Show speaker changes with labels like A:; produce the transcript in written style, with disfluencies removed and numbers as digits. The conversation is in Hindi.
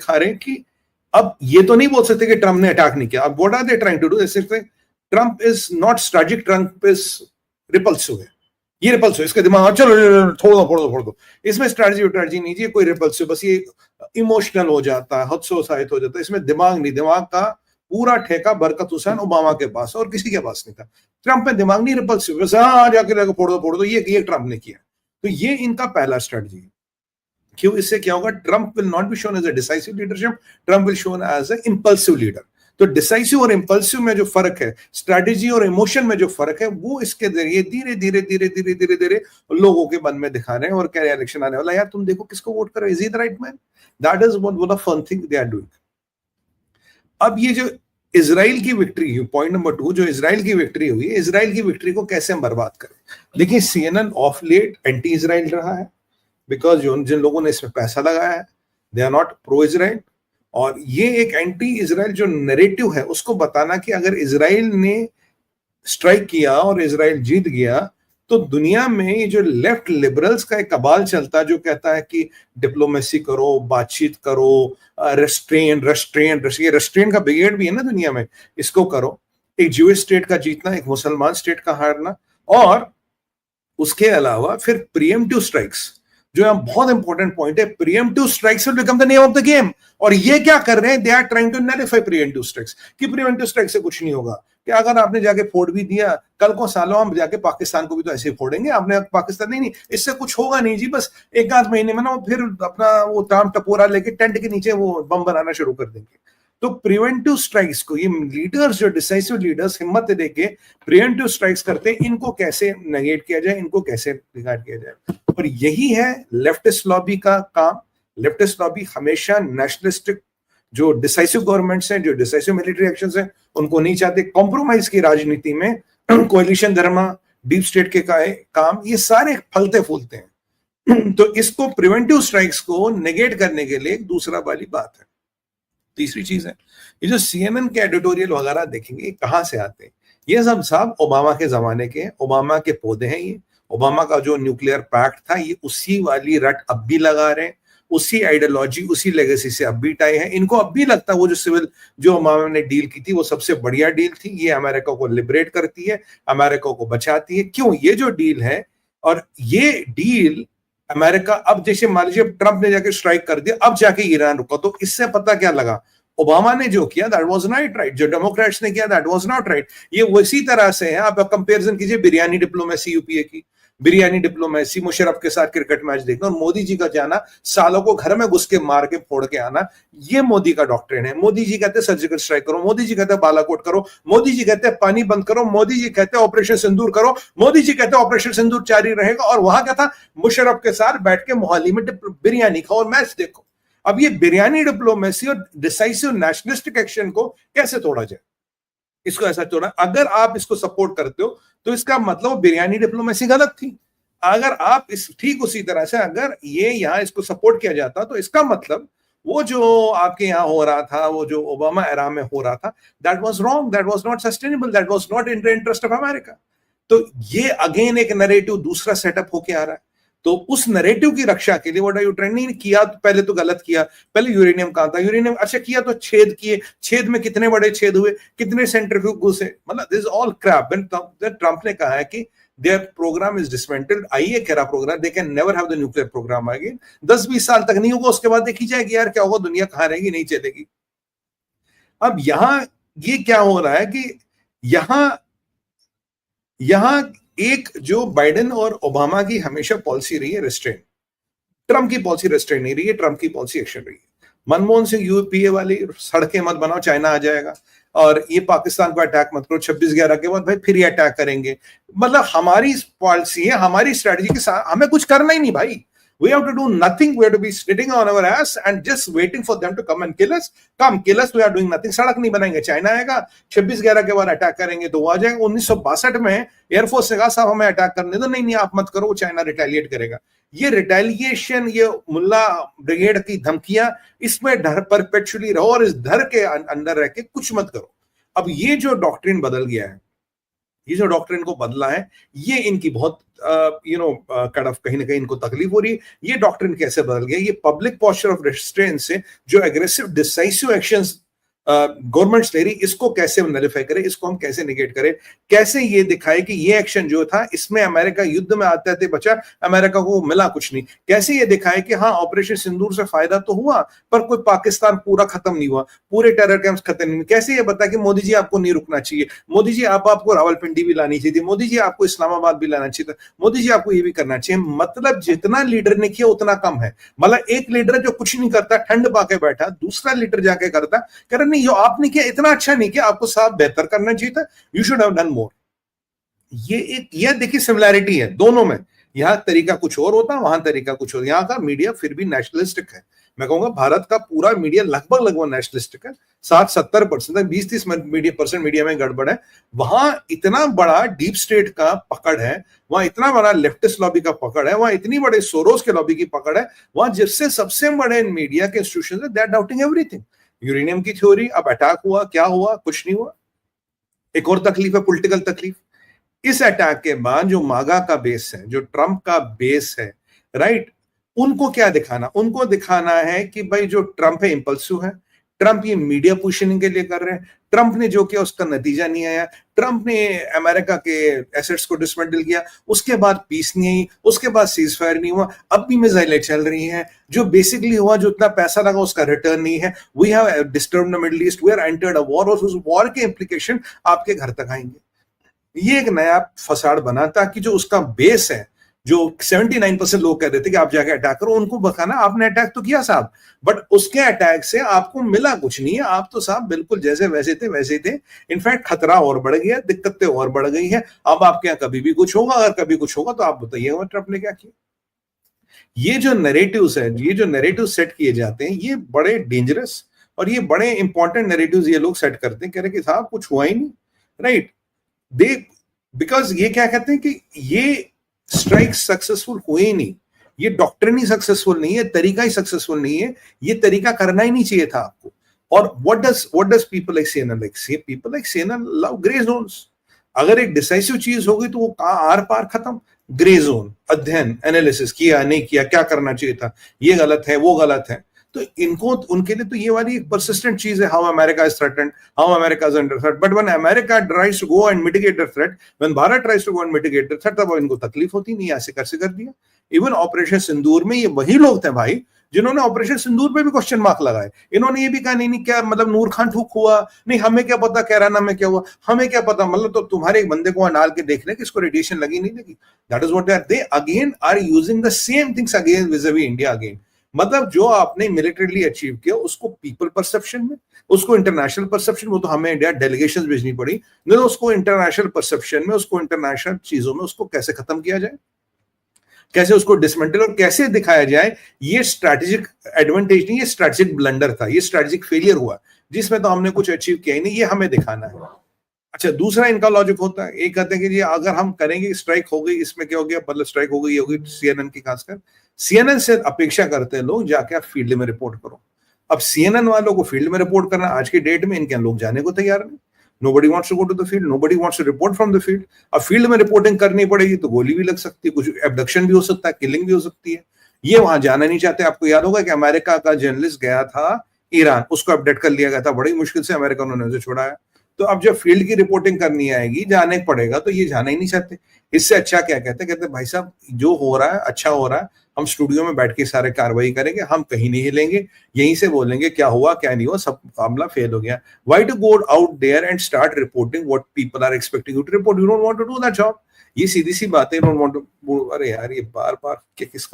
A: दिखा रहे हैं कि अब ये तो नहीं बोल सकते कि ट्रंप ने अटैक नहीं किया। अब what are they trying to do, Trump is not strategic, Trump is repulsive है। ये रिपल्सिव, इसका दिमाग चलो फोड़ दो, इसमें स्ट्रैटेजी नहीं जी, कोई रिपल्सिव, बस ये इमोशनल हो जाता है, हतोत्साहित हो जाता है, इसमें दिमाग नहीं। दिमाग का पूरा ठेका बरकत हुसैन ओबामा के पास और किसी के पास नहीं था। ट्रंप में दिमाग नहीं, रिपल्सिव, बस जाके फोड़ दो, ये ट्रंप ने किया। तो ये इनका पहला स्ट्रैटेजी है। क्यों? इससे क्या होगा, Trump will not be shown as a decisive leadership, Trump will shown as a impulsive leader. तो डिसाइसिव और इंपल्सिव में जो फर्क है, स्ट्रैटेजी और इमोशन में जो फर्क है, वो इसके जरिए धीरे धीरे लोगों के मन में दिखा रहे हैं। और क्या इलेक्शन आने वाला, यार तुम देखो किसको वोट करो, is he the right man. That is one of fun thing they are doing. अब ये जो इजराइल की विक्ट्री, पॉइंट नंबर 2, जो इजराइल की विक्ट्री हुई है, इजराइल की विक्ट्री को कैसे हम बर्बाद करें। देखिए, CNN of late anti Israel रहा है, बिकॉज जिन लोगों ने इसमें पैसा लगाया है, they are not pro Israel. और ये एक एंटी इजराइल जो नैरेटिव है, उसको बताना कि अगर इजराइल ने स्ट्राइक किया और इजराइल जीत गया, तो दुनिया में ये जो लेफ्ट लिबरल्स का एक कबाल चलता, जो कहता है कि डिप्लोमेसी करो, बातचीत करो, रेस्ट्रेन का ब्रिगेड भी है ना दुनिया में, इसको करो। एक ज्यूइश स्टेट का जीतना, एक मुसलमान स्टेट का हारना, और उसके अलावा फिर प्रीएम्प्टिव स्ट्राइक्स, जो यहाँ बहुत इंपॉर्टेंट पॉइंट है, preemptive strikes will become the name of the game. और ये क्या कर रहे हैं, they are trying to nullify preemptive strikes, कि प्रीएम्प्टिव स्ट्राइक से कुछ नहीं होगा, कि अगर आपने जाके फोड़ भी दिया, कल को सालों हम जाके पाकिस्तान को भी तो ऐसे ही फोड़ेंगे, आपने पाकिस्तान नहीं, इससे कुछ होगा नहीं जी, बस एक आध महीने में ना वो फिर अपना वो ताम टपोरा लेके टेंट के नीचे वो बम बनाना शुरू कर देंगे। तो प्रिवेंटिव स्ट्राइक्स को ये लीडर्स, जो डिसाइसिव लीडर्स हिम्मत देके प्रिवेंटिव स्ट्राइक्स करते हैं, इनको कैसे नेगेट किया जाए, इनको कैसे बिगाड़ किया जाए। और यही है लेफ्टिस्ट लॉबी का काम। लेफ्टिस्ट लॉबी हमेशा नेशनलिस्टिक जो डिसाइसिव गवर्नमेंट्स हैं, जो डिसाइसिव मिलिट्री एक्शंस हैं, उनको नहीं चाहते। कॉम्प्रोमाइज की राजनीति में कोएलिशन धर्मा, डीप स्टेट के काम, ये सारे फलते फूलते हैं। तो इसको प्रिवेंटिव स्ट्राइक्स को नेगेट करने के लिए एक दूसरा वाली बात है। तीसरी चीज है, ये जो CNN के एडिटोरियल वगैरह देखेंगे, कहां से आते हैं, ये सब साहब ओबामा के जमाने के, ओबामा के पौधे हैं। ये ओबामा का जो न्यूक्लियर पैक्ट था, ये उसी वाली रट अब भी लगा रहे हैं, उसी आइडियोलॉजी, उसी लेगेसी से अब भी टाई है। इनको अब भी लगता है वो जो सिविल, जो ओबामा ने डील की थी, वो सबसे बढ़िया डील थी, ये अमेरिका को लिबरेट करती है, अमेरिका को बचाती है। क्यों? ये जो डील है, और ये डील अमेरिका, अब जैसे मान लीजिए ट्रंप ने जाके स्ट्राइक कर दिया, अब जाके ईरान रुका, तो इससे पता क्या लगा, ओबामा ने जो किया दैट वाज नॉट राइट, जो डेमोक्रेट्स ने किया दैट वाज नॉट राइट। ये उसी तरह से है, आप कंपैरिजन कीजिए बिरयानी डिप्लोमेसी यूपीए की, बिरयानी डिप्लोमेसी, मुशर्रफ के साथ क्रिकेट मैच देखना, और मोदी जी का जाना, सालों को घर में घुस के मार के फोड़ के आना, ये मोदी का डॉक्ट्रिन है। मोदी जी कहते हैं सर्जिकल स्ट्राइक करो, मोदी जी कहते हैं बालाकोट करो, मोदी जी कहते हैं पानी बंद करो, मोदी जी कहते हैं ऑपरेशन सिंदूर करो, मोदी जी कहते हैं ऑपरेशन सिंदूर जारी रहेगा, और वहां क्या था, मुशर्रफ के साथ बैठ के मोहाली में बिरयानी खाओ और मैच देखो। अब ये बिरयानी डिप्लोमेसी और डिसाइसिव नेशनलिस्टिक एक्शन को कैसे तोड़ा जाए, इसको ऐसा तोड़ा। अगर आप इसको सपोर्ट करते हो, तो इसका मतलब बिरयानी डिप्लोमेसी गलत थी। अगर आप इस ठीक उसी तरह से, अगर ये यहां इसको सपोर्ट किया जाता, तो इसका मतलब वो जो आपके यहां हो रहा था, वो जो ओबामा एरा में हो रहा था, that was wrong, that was not sustainable, that was not in the interest of America. तो ये अगेन एक नैरेटिव दूसरा सेटअप होके आ रहा है। तो उस नैरेटिव की रक्षा के लिए व्हाट आर यू ट्राइंग किया, तो पहले तो गलत किया, पहले यूरेनियम कहां था, यूरेनियम अच्छा किया तो छेद किए, छेद में कितने बड़े छेद हुए, कितने सेंट्रीफ्यूज घुसे, मतलब दिस ऑल क्रैप। ट्रंप ने कहा है कि their program is dismantled, आइए कह रहा programme, they can never have the nuclear program again, 10-20 साल तक नहीं होगा, उसके बाद देखी जाएगी यार क्या होगा, दुनिया कहां रहेगी, नहीं चलेगी। अब यहां ये क्या हो रहा है कि यहां एक जो बाइडेन और ओबामा की हमेशा पॉलिसी रही है रेस्ट्रेन, ट्रंप की पॉलिसी रेस्ट्रेन नहीं रही है, ट्रंप की पॉलिसी एक्शन रही है। मनमोहन सिंह यूपीए वाली, सड़कें मत बनाओ, चाइना आ जाएगा, और ये पाकिस्तान को अटैक मत करो, 26/11 के बाद भाई फिर ये अटैक करेंगे। मतलब हमारी पॉलिसी है, हमारी स्ट्रेटजी के साथ हमें कुछ करना ही नहीं भाई। We have to do nothing. We have to be sitting on our ass and just waiting for them to come and kill us. Come kill us. We are doing nothing. सड़क नहीं बनाएंगे, चाइना आएगा, 26/11 के बाद अटैक करेंगे, तो वो आ जाएंगे। 1962 में एयरफोर्स ने कहा साहब हमें अटैक करने दो, नहीं आप मत करो, चाइना रिटेलिएट करेगा। ये रिटेलिएशन, ये मुल्ला ब्रिगेड की धमकियां, इसमें डर परपेचुअली रहो और इस डर के अंदर रह के कुछ मत करो। अब ये जो डॉक्ट्रिन बदल गया है, ये जो डॉक्ट्रिन को बदला है, ये इनकी बहुत काइंड ऑफ कहीं ना कहीं इनको तकलीफ हो रही है। ये डॉक्ट्रिन कैसे बदल गया, ये पब्लिक पॉस्चर ऑफ रेस्ट्रेंट से जो एग्रेसिव डिसाइसिव एक्शंस गवर्नमेंट्स ले रही, इसको कैसे नलिफाई करे, इसको हम कैसे निगेट करें, कैसे ये दिखाए कि ये एक्शन जो था इसमें अमेरिका युद्ध में आते आते बचा, अमेरिका को मिला कुछ नहीं। कैसे ये दिखाए कि हाँ ऑपरेशन सिंदूर से फायदा तो हुआ पर कोई पाकिस्तान पूरा खत्म नहीं हुआ, पूरे टेरर कैंप्स खत्म नहीं हुए। कैसे ये बता कि मोदी जी आपको नहीं रुकना चाहिए, मोदी जी आपको रावलपिंडी भी लानी चाहिए थी, मोदी जी आपको इस्लामाबाद भी लाना चाहिए था, मोदी जी आपको ये भी करना चाहिए। मतलब जितना लीडर ने किया उतना कम है। मतलब एक लीडर जो कुछ नहीं करता, ठंड पाके बैठा, दूसरा लीडर जाके करता, कह नहीं जो आपने किया इतना अच्छा नहीं किया, आपको साफ बेहतर करना चाहिए था, you should have done more. ये देखिए सिमिलैरिटी है दोनों में। यहां तरीका कुछ और होता, वहां तरीका कुछ और। यहां का मीडिया फिर भी नेशनलिस्टिक है। मैं कहूंगा भारत का पूरा मीडिया लगभग नेशनलिस्टिक है। 60-70% 20-30% मीडिया में गड़बड़ है। वहां इतना बड़ा डीप स्टेट का पकड़ है, वहां इतना बड़ा लेफ्टिस्ट लॉबी का पकड़ है, वहां इतनी बड़े सोरोस के लॉबी की पकड़ है, वहां जिससे सबसे बड़े मीडिया के institution they are doubting everything. Uranium की थ्योरी, अब अटैक हुआ, क्या हुआ, कुछ नहीं हुआ। एक और तकलीफ है, पॉलिटिकल तकलीफ। इस अटैक के बाद जो मागा का बेस है, जो ट्रंप का बेस है, राइट, उनको क्या दिखाना? उनको दिखाना है कि भाई जो ट्रंप है इंपल्सिव है, ट्रंप ये मीडिया पोजिशनिंग के लिए कर रहे हैं, ट्रंप ने जो किया उसका नतीजा नहीं आया, ट्रंप ने अमेरिका के एसेट्स को डिसमेंटल किया, उसके बाद पीस नहीं आई, उसके बाद सीज फायर नहीं हुआ, अब भी मिसाइलें चल रही हैं। जो बेसिकली हुआ, जो इतना पैसा लगा उसका रिटर्न नहीं है। We have disturbed the middle east, we are entered a war, और उस वॉर के इंप्लीकेशन आपके घर तक आएंगे। ये एक नया फसाड़ बना ताकि जो उसका बेस है, जो 79% लोग कह रहे थे कि आप जाके अटैक करो, उनको बताना आपने अटैक तो किया साहब, बट उसके अटैक से आपको मिला कुछ नहीं है, आप तो साहब बिल्कुल जैसे वैसे थे वैसे थे। इनफैक्ट खतरा और बढ़ गया, दिक्कतें और बढ़ गई हैं। अब आपके यहाँ कभी भी कुछ होगा, अगर कभी कुछ होगा तो आप बताइएगा ट्रंप ने क्या किया। ये जो नैरेटिव्स है, ये जो नैरेटिव सेट किए जाते हैं, ये बड़े डेंजरस और ये बड़े इंपॉर्टेंट नैरेटिव्स ये लोग सेट करते हैं, कह रहे कि साहब कुछ हुआ ही नहीं, राइट। दे बिकॉज ये क्या कहते हैं कि ये स्ट्राइक सक्सेसफुल हुए ही नहीं, ये डॉक्ट्रिन ही सक्सेसफुल नहीं है, तरीका ही सक्सेसफुल नहीं है, ये तरीका करना ही नहीं चाहिए था आपको। और what does people like CNN love grey zones. अगर एक डिसाइसिव चीज होगी तो वो कहां आर पार खत्म, ग्रे जोन, अध्ययन, एनालिसिस, किया नहीं किया, क्या करना चाहिए था, ये गलत है, वो गलत है। तो इनको, उनके लिए तो ये वाली एक परसिस्टेंट चीज है, how America is threatened, how America is under threat. But when America tries to go and mitigate the threat, when Bharat tries to go and mitigate the threat, तब इनको तकलीफ होती नहीं, ऐसे कैसे कर दिया। इवन ऑपरेशन सिंदूर में ये वही लोग थे भाई जिन्होंने ऑपरेशन सिंदूर पे भी क्वेश्चन मार्क लगाए। इन्होंने ये भी कहा नहीं क्या मतलब नूर खान ठूक हुआ, नहीं हमें क्या पता कैराना में क्या हुआ, हमें क्या पता। मतलब तो तुम्हारे एक बंदे को डाल के देख ले कि इसको रेडिएशन लगी नहीं लगी। That is what they again are using the same things again vis a vis India again. मतलब जो आपने मिलिटरीली अचीव किया उसको पीपल परसेप्शन में, उसको इंटरनेशनल परसेप्शन, वो तो हमें इंडिया डेलीगेशन भेजनी पड़ी, नहीं तो उसको इंटरनेशनल परसेप्शन में, उसको इंटरनेशनल चीजों में उसको कैसे खत्म किया जाए, कैसे उसको डिसमेंटल और कैसे दिखाया जाए। ये स्ट्रैटेजिक एडवांटेज नहीं, ये स्ट्रैटेजिक ब्लंडर था, ये स्ट्रैटेजिक फेलियर हुआ जिसमें तो हमने कुछ अचीव किया ही नहीं, ये हमें दिखाना है। अच्छा, दूसरा इनका लॉजिक होता है, एक कहते हैं कि जी अगर हम करेंगे स्ट्राइक हो गई, इसमें क्या हो गया, मतलब स्ट्राइक हो गई होगी CNN की, खासकर CNN से अपेक्षा करते हैं लोग जाके आप फील्ड में रिपोर्ट करो। अब CNN वालों को फील्ड में रिपोर्ट करना आज की डेट में इनके लोग जाने को तैयार नहीं। Nobody wants to go to the field, nobody wants to report from the field। अब फील्ड में रिपोर्टिंग करनी पड़ेगी तो गोली भी लग सकती है, कुछ एब्डक्शन भी हो सकता है, किलिंग भी हो सकती है। ये वहां जाना नहीं चाहते। आपको याद होगा कि अमेरिका का जर्नलिस्ट गया था ईरान, उसको अपडेट कर लिया गया था, बड़ी मुश्किल से अमेरिका उन्होंने उसे छुड़ाया। तो अब जब फील्ड की रिपोर्टिंग करनी आएगी, जाने पड़ेगा, तो ये जाना ही नहीं चाहते। इससे अच्छा क्या कहते हैं भाई साहब जो हो रहा है अच्छा हो रहा है, हम स्टूडियो में बैठ के सारे कार्रवाई करेंगे, हम कहीं नहीं हिलेंगे, यहीं से बोलेंगे क्या हुआ क्या नहीं हुआ, सब मामला फेल हो गया। Why to go out there and start reporting what people are expecting you to report, you don't want to do that job. ये सीधी सी बात है, डोंट वांट टू। अरे यार ये बार बार किसका